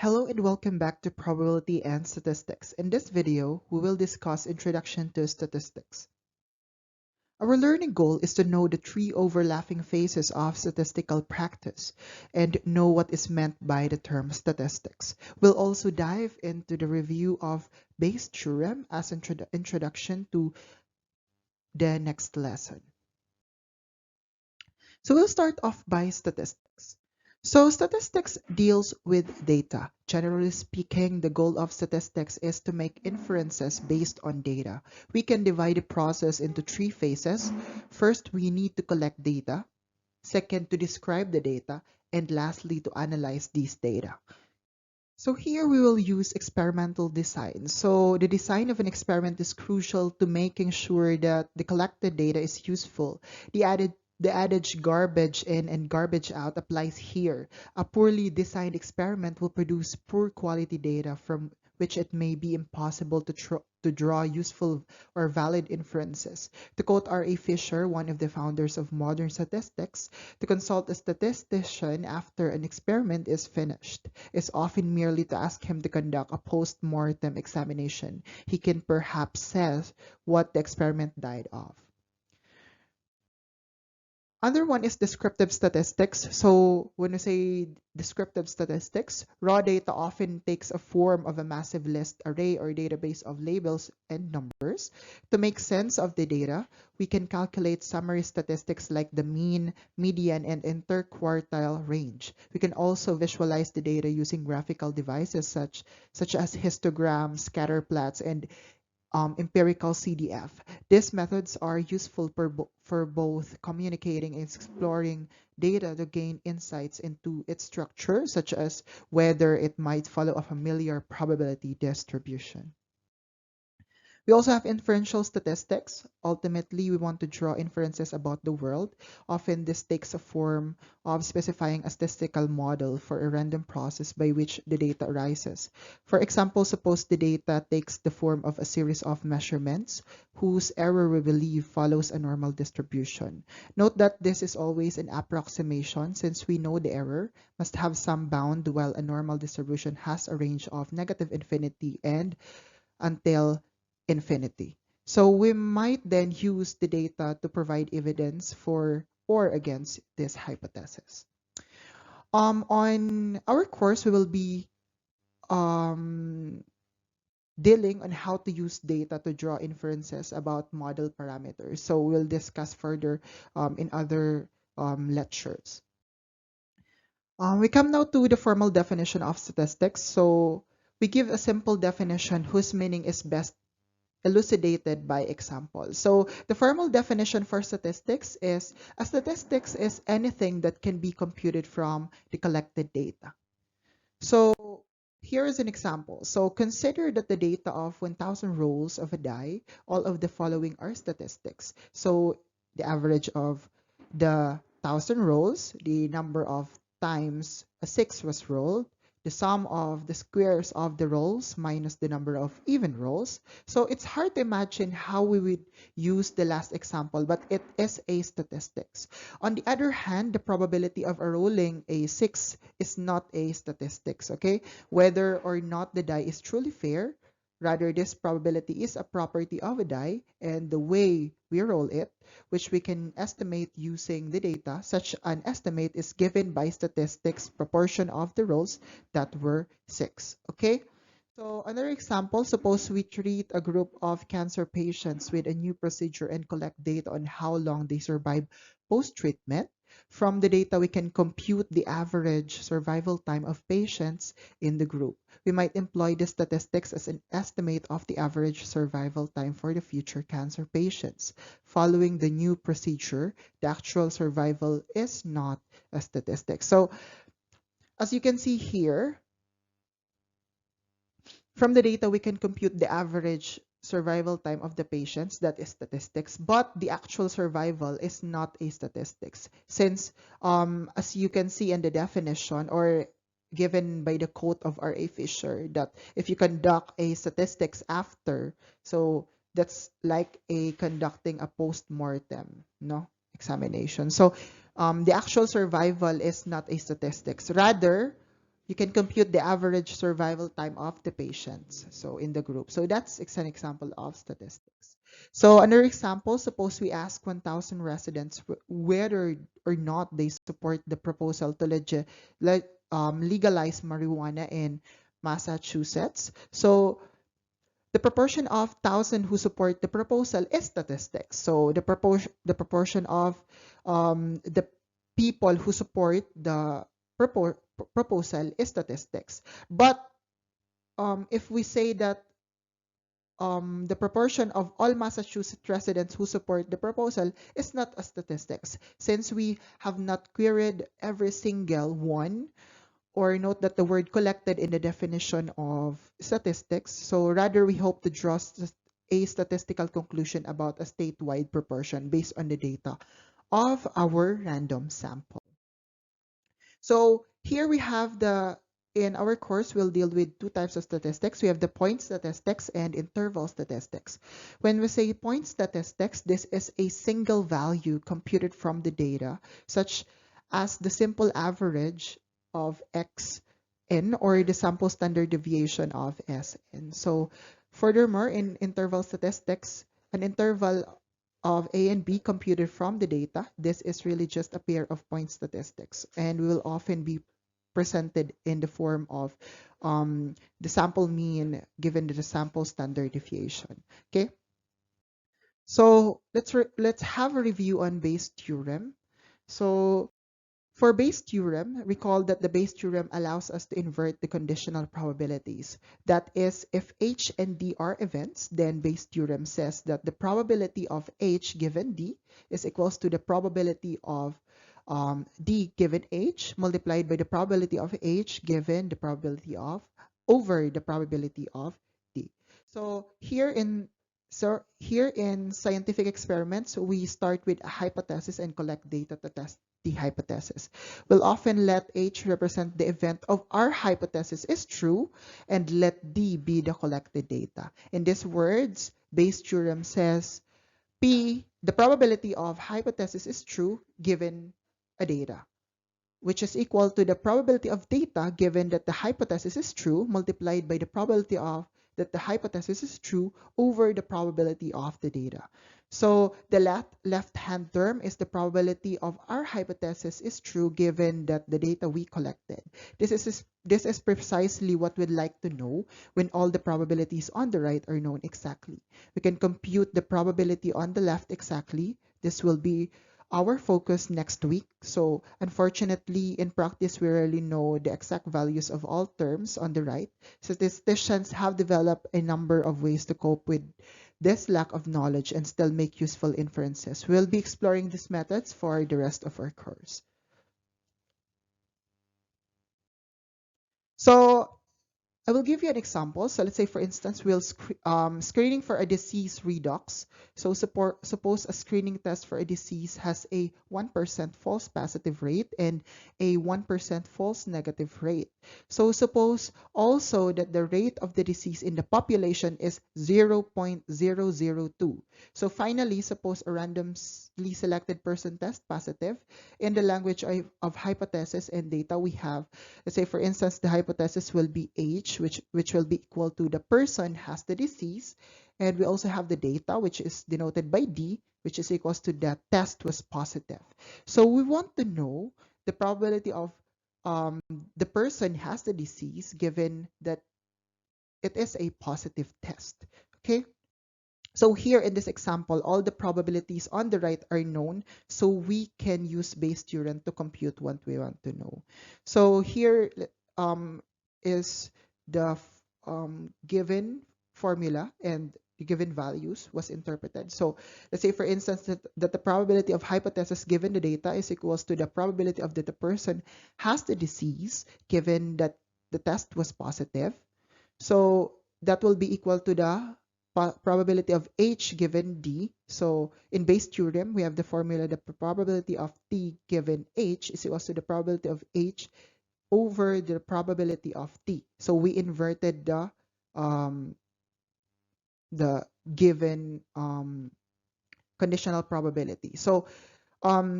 Hello and welcome back to Probability and Statistics. In this video, we will discuss Introduction to Statistics. Our learning goal is to know the three overlapping phases of statistical practice and know what is meant by the term statistics. We'll also dive into the review of Bayes' theorem as introduction to the next lesson. So we'll start off by statistics. So statistics deals with data. Generally speaking, the goal of statistics is to make inferences based on data. We can divide the process into three phases. First, we need to collect data. Second, to describe the data. And lastly, to analyze these data. So here we will use experimental design. So the design of an experiment is crucial to making sure that the collected data is useful. The adage garbage in and garbage out applies here. A poorly designed experiment will produce poor quality data from which it may be impossible to draw useful or valid inferences. To quote R.A. Fisher, one of the founders of modern statistics, to consult a statistician after an experiment is finished is often merely to ask him to conduct a post-mortem examination. He can perhaps say what the experiment died of. Other one is descriptive statistics. So when we say descriptive statistics, raw data often takes a form of a massive list array or database of labels and numbers. To make sense of the data, we can calculate summary statistics like the mean, median, and interquartile range. We can also visualize the data using graphical devices such as histograms, scatter plots, and empirical CDF. These methods are useful for both communicating and exploring data to gain insights into its structure, such as whether it might follow a familiar probability distribution. We also have inferential statistics. Ultimately, we want to draw inferences about the world. Often, this takes a form of specifying a statistical model for a random process by which the data arises. For example, suppose the data takes the form of a series of measurements whose error we believe follows a normal distribution. Note that this is always an approximation since we know the error must have some bound while a normal distribution has a range of negative infinity and until infinity. So we might then use the data to provide evidence for or against this hypothesis. On our course, we will be dealing on how to use data to draw inferences about model parameters. So we'll discuss further in other lectures. We come now to the formal definition of statistics. So we give a simple definition whose meaning is best elucidated by example. So the formal definition for statistics is a statistics is anything that can be computed from the collected data. So here is an example. So consider that the data of 1,000 rolls of a die, all of the following are statistics. So the average of the 1,000 rolls, the number of times a 6 was rolled, the sum of the squares of the rolls minus the number of even rolls. So it's hard to imagine how we would use the last example, but it is a statistics. On the other hand, the probability of a rolling a 6 is not a statistics, okay? Whether or not the die is truly fair, rather this probability is a property of a die and the way we roll it, which we can estimate using the data. Such an estimate is given by statistics proportion of the rolls that were 6, okay? So another example, suppose we treat a group of cancer patients with a new procedure and collect data on how long they survive post-treatment. From the data, we can compute the average survival time of patients in the group. We might employ the statistics as an estimate of the average survival time for the future cancer patients. Following the new procedure, the actual survival is not a statistic. So as you can see here, from the data, we can compute the average survival time of the patients, that is statistics, but the actual survival is not a statistics since as you can see in the definition or given by the quote of R.A. Fisher that if you conduct a statistics after, so that's like a conducting a post-mortem examination. So the actual survival is not a statistics. Rather, you can compute the average survival time of the patients, so in the group. So that's an example of statistics. So another example, suppose we ask 1,000 residents whether or not they support the proposal to legalize marijuana in Massachusetts. So the proportion of 1,000 who support the proposal is statistics. So the proportion of the people who support the proposal is statistics. But if we say that the proportion of all Massachusetts residents who support the proposal is not a statistics, since we have not queried every single one, or note that the word collected in the definition of statistics. So rather, we hope to draw a statistical conclusion about a statewide proportion based on the data of our random sample. So here we have in our course, we'll deal with two types of statistics. We have the point statistics and interval statistics. When we say point statistics, this is a single value computed from the data, such as the simple average of xn or the sample standard deviation of Sn. So furthermore, in interval statistics, an interval of A and B computed from the data. This is really just a pair of point statistics and will often be presented in the form of the sample mean given the sample standard deviation. Okay, so let's have a review on Bayes' theorem. So for Bayes' theorem, recall that the Bayes' theorem allows us to invert the conditional probabilities. That is, if H and D are events, then Bayes' theorem says that the probability of H given D is equals to the probability of D given H multiplied by the probability of H given the probability of over the probability of D. So here in scientific experiments, we start with a hypothesis and collect data to test the hypothesis. We'll often let H represent the event of our hypothesis is true and let D be the collected data. In these words, Bayes' theorem says P, the probability of hypothesis is true given a data, which is equal to the probability of data given that the hypothesis is true multiplied by the probability of that the hypothesis is true over the probability of the data. So the left-hand term is the probability of our hypothesis is true given that the data we collected. This is precisely what we'd like to know when all the probabilities on the right are known exactly. We can compute the probability on the left exactly. This will be our focus next week. So unfortunately, in practice, we rarely know the exact values of all terms on the right. Statisticians have developed a number of ways to cope with this lack of knowledge and still make useful inferences. We'll be exploring these methods for the rest of our course. So I will give you an example. So let's say, for instance, screening for a disease redox. So suppose a screening test for a disease has a 1% false positive rate and a 1% false negative rate. So suppose also that the rate of the disease in the population is 0.002. So finally, suppose a randomly selected person tests positive. In the language of hypothesis and data we have, let's say, for instance, the hypothesis will be H, which will be equal to the person has the disease. And we also have the data, which is denoted by D, which is equals to the test was positive. So we want to know the probability of the person has the disease given that it is a positive test. Okay. So here in this example, all the probabilities on the right are known, so we can use Bayes' theorem to compute what we want to know. So here is the given formula and the given values was interpreted. So let's say, for instance, that the probability of hypothesis given the data is equals to the probability of that the person has the disease given that the test was positive. So that will be equal to the probability of H given D. So in Bayes' theorem, we have the formula, the probability of T given H is equal to the probability of H over the probability of T. So we inverted the given conditional probability. So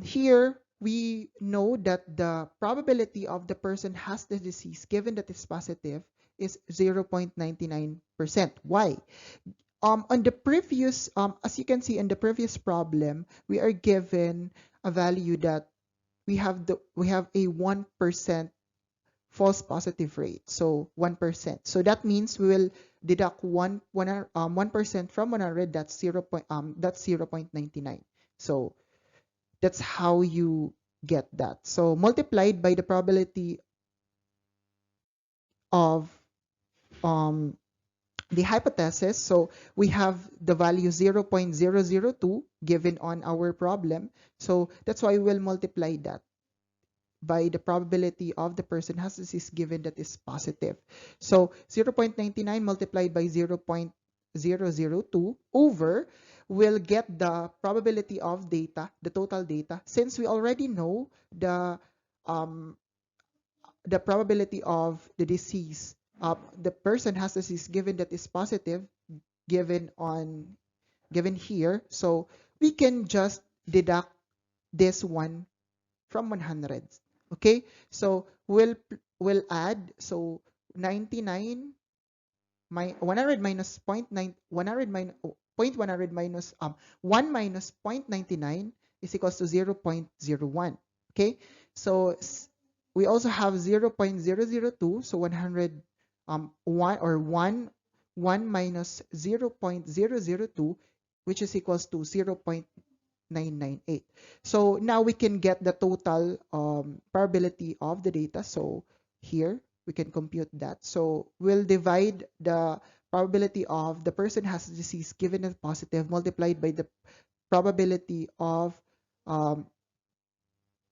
here we know that the probability of the person has the disease given that it's positive is 0.99%. Why? On the previous, as you can see in the previous problem, we are given a value that we have a 1% false positive rate, so 1%. So that means we will deduct 1% from 100. That's 0.99. So that's how you get that. So multiplied by the probability of um, the hypothesis. So we have the value 0.002 given on our problem. So that's why we'll multiply that by the probability of the person has disease given that is positive. So 0.99 multiplied by 0.002 over, we'll get the probability of data, the total data. Since we already know um, the probability of the disease, the person has disease given that is positive, given here. So we can just deduct this one from 100. Okay, so we'll add, so 99 100 minus 0.9 100 minus 0.100 minus 1 minus 0.99 is equals to 0.01. Okay, so we also have 0.002, so 100 1 minus 0.002, which is equals to 0.998. So now we can get the total probability of the data. So here we can compute that. So we'll divide the probability of the person has disease given as positive multiplied by the probability of um,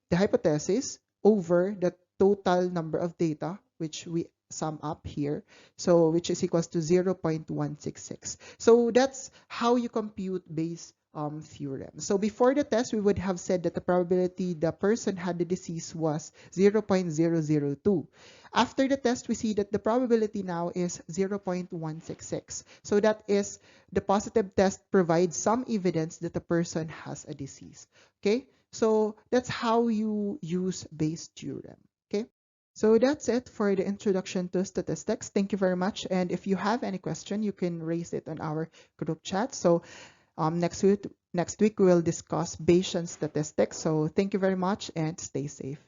the hypothesis over the total number of data, which we sum up here, so which is equals to 0.166. So that's how you compute Bayes theorem. So before the test, we would have said that the probability the person had the disease was 0.002. After the test, we see that the probability now is 0.166. So that is, the positive test provides some evidence that the person has a disease. Okay, so that's how you use Bayes theorem. Okay, so that's it for the introduction to statistics. Thank you very much. And if you have any question, you can raise it on our group chat. So next week we will discuss Bayesian statistics. So thank you very much and stay safe.